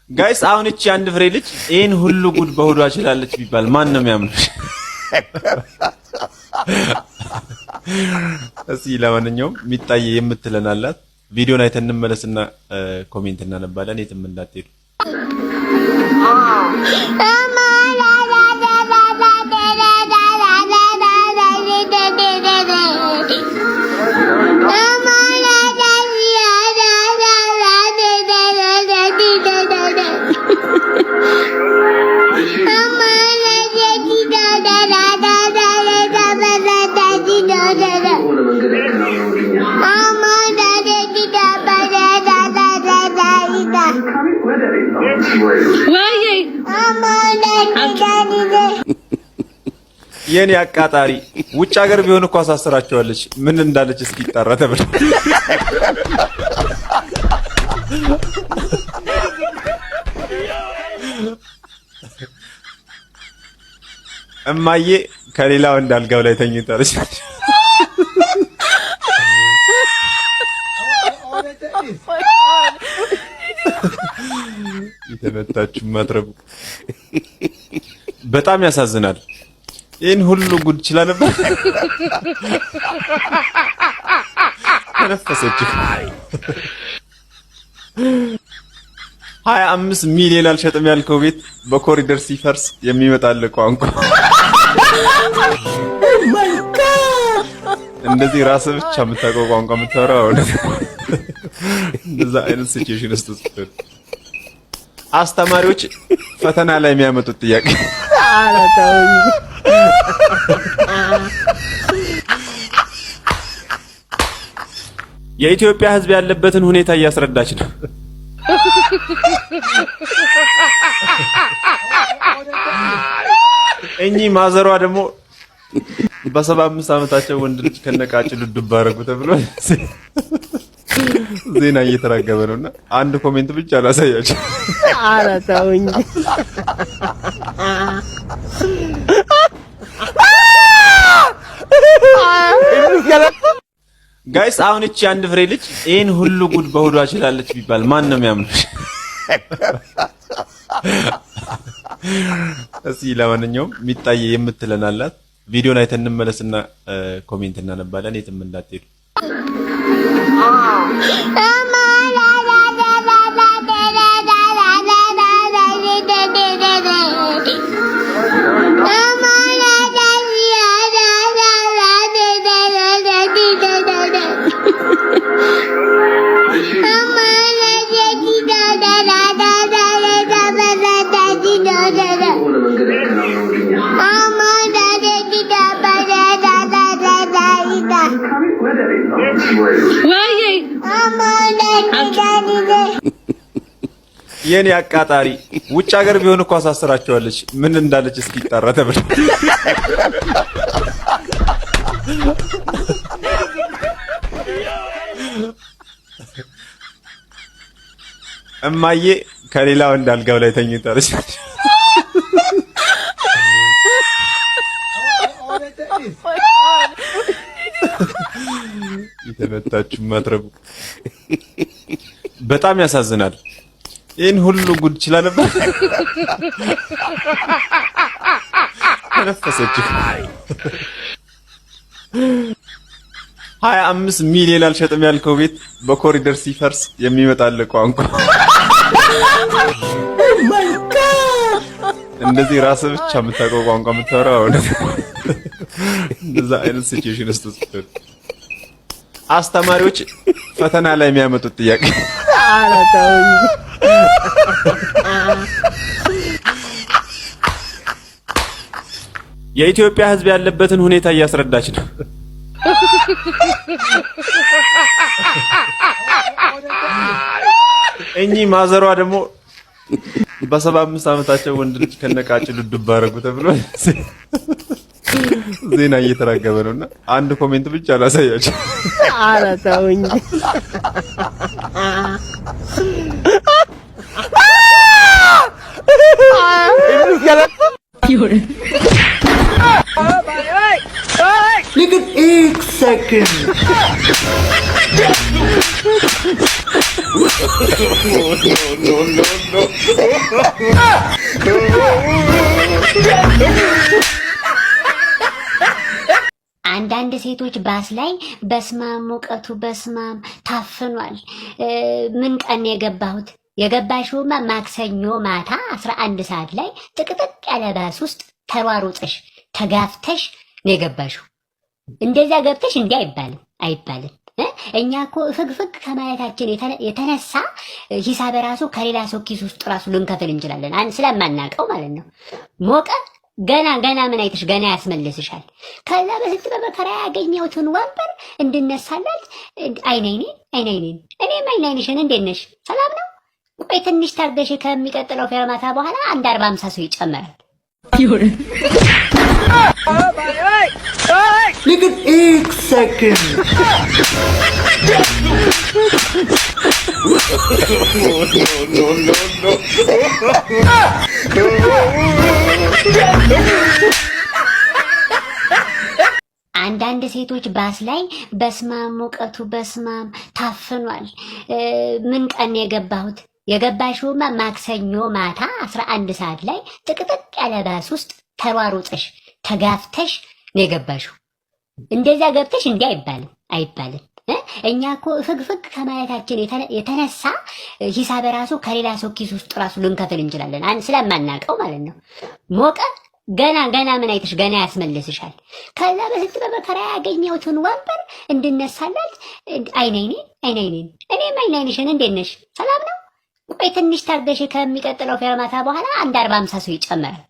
ጋይስ አሁን እቺ አንድ ፍሬ ልጅ ይሄን ሁሉ ጉድ በሆዷ ይችላለች ቢባል ማን ነው የሚያምነው? እስኪ ለማንኛውም ሚጣዬ የምትለናላት ቪዲዮን አይተን እንመለስና ኮሜንት እናነባለን። የትም እንዳትሄዱ። የኔ አቃጣሪ ውጭ ሀገር ቢሆን እኮ አሳስራቸዋለች። ምን እንዳለች እስኪ ይጣራ ተብሎ እማዬ ከሌላው እንዳልጋው ላይ ተኝታለች። የተመታችሁ ማትረቡ በጣም ያሳዝናል። ይሄን ሁሉ ጉድ ይችላል ነበር። ተነፈሰች። 25 ሚሊዮን አልሸጥም ያልከው ቤት በኮሪደር ሲፈርስ የሚመጣል ቋንቋ እንደዚህ ራስህ ብቻ የምታውቀው ቋንቋ የምታወራው እንደዛ አይነት ሲቹዌሽን ውስጥ አስተማሪዎች ፈተና ላይ የሚያመጡት ጥያቄ የኢትዮጵያ ሕዝብ ያለበትን ሁኔታ እያስረዳች ነው። እኚህ ማዘሯ ደግሞ በ75 ዓመታቸው ወንድ ልጅ ከነቃጭሉ ዱብ አደረጉ ተብሎ ዜና እየተራገበ ነውና አንድ ኮሜንት ብቻ ላሳያችሁ። ኧረ ተውኝ። ጋይስ አሁን እቺ አንድ ፍሬ ልጅ ይሄን ሁሉ ጉድ በሆዷ ይችላለች ቢባል ማን ነው የሚያምነው? እስኪ ለማንኛውም ሚጣዬ የምትለናላት ቪዲዮን አይተን እንመለስና ኮሜንት እናነባለን። የትም እንዳትሄዱ። የኔ አቃጣሪ ውጭ ሀገር ቢሆን እኮ አሳስራቸዋለች። ምን እንዳለች እስኪ ይጣራ ተብሎ እማዬ ከሌላው እንዳልጋው ላይ ተኝታለች። የተመታችሁ ማትረቡ በጣም ያሳዝናል። ይሄን ሁሉ ጉድ ይችላል ነበር። ተነፈሰች። 25 ሚሊዮን አልሸጥም ያልከው ቤት በኮሪደር ሲፈርስ የሚመጣል ቋንቋ እንደዚህ ራስህ ብቻ የምታውቀው ቋንቋ የምታወራው እንደዛ አይነት ሲቹዌሽን ውስጥ አስተማሪዎች ፈተና ላይ የሚያመጡት ጥያቄ የኢትዮጵያ ሕዝብ ያለበትን ሁኔታ እያስረዳች ነው። እኚህ ማዘሯ ደግሞ በ75 ዓመታቸው ወንድ ልጅ ከነቃጭሉ ዱብ አደረጉ ተብሎ ዜና እየተራገበ ነውና አንድ ኮሜንት ብቻ ላሳያችሁ። ኧረ ተውኝ። लेकिन एक सेकंड አንዳንድ ሴቶች ባስ ላይ በስማም ሙቀቱ በስማም ታፍኗል። ምን ቀን የገባሁት? የገባሽውማ ማክሰኞ ማታ 11 ሰዓት ላይ ጥቅጥቅ ያለ ባስ ውስጥ ተሯሩጠሽ ተጋፍተሽ ነው የገባሽው። እንደዛ ገብተሽ እንዲህ አይባልም። እኛ እኮ ፍግፍግ ከማለታችን የተነሳ ሂሳብ ራሱ ከሌላ ሰው ኪስ ውስጥ ራሱ ልንከፍል እንችላለን፣ ስለማናውቀው ማለት ነው። ሞቀ ገና ምን አይተሽ ገና ያስመልስሻል። ከዛ በስንት በመከራ ያገኘሁትን ወንበር እንድነሳላት አይኔን እኔም አይኔንሽን እንዴት ነሽ ሰላም ነው? ቆይ ትንሽ ታገሽ፣ ከሚቀጥለው ፌርማታ በኋላ አንድ 40-50 ሰው ይጨመራል። Look at 8 seconds. አንዳንድ ሴቶች ባስ ላይ በስማም ሙቀቱ በስማም ታፍኗል። ምን ቀን የገባሁት? የገባሽውማ ማክሰኞ ማታ 11 ሰዓት ላይ ጥቅጥቅ ያለ ባስ ውስጥ ተሯሩጠሽ ተጋፍተሽ ነው የገባሽው። እንደዛ ገብተሽ እንዲህ አይባልም። እኛ እኮ ፍግፍግ ከማለታችን የተነሳ ሂሳብ ራሱ ከሌላ ሰው ኪስ ውስጥ ራሱ ልንከፍል እንችላለን፣ ስለማናውቀው ማለት ነው። ሞቀ ገና ምን አይተሽ ገና ያስመልስሻል። ከዛ በስንት በመከራ ያገኘሁትን ወንበር እንድነሳላት አይኔን እኔም አይኔንሽን እንዴት ነሽ ሰላም ነው? ቆይ ትንሽ ታገሽ፣ ከሚቀጥለው ፌርማታ በኋላ አንድ 40-50 ሰው ይጨመራል።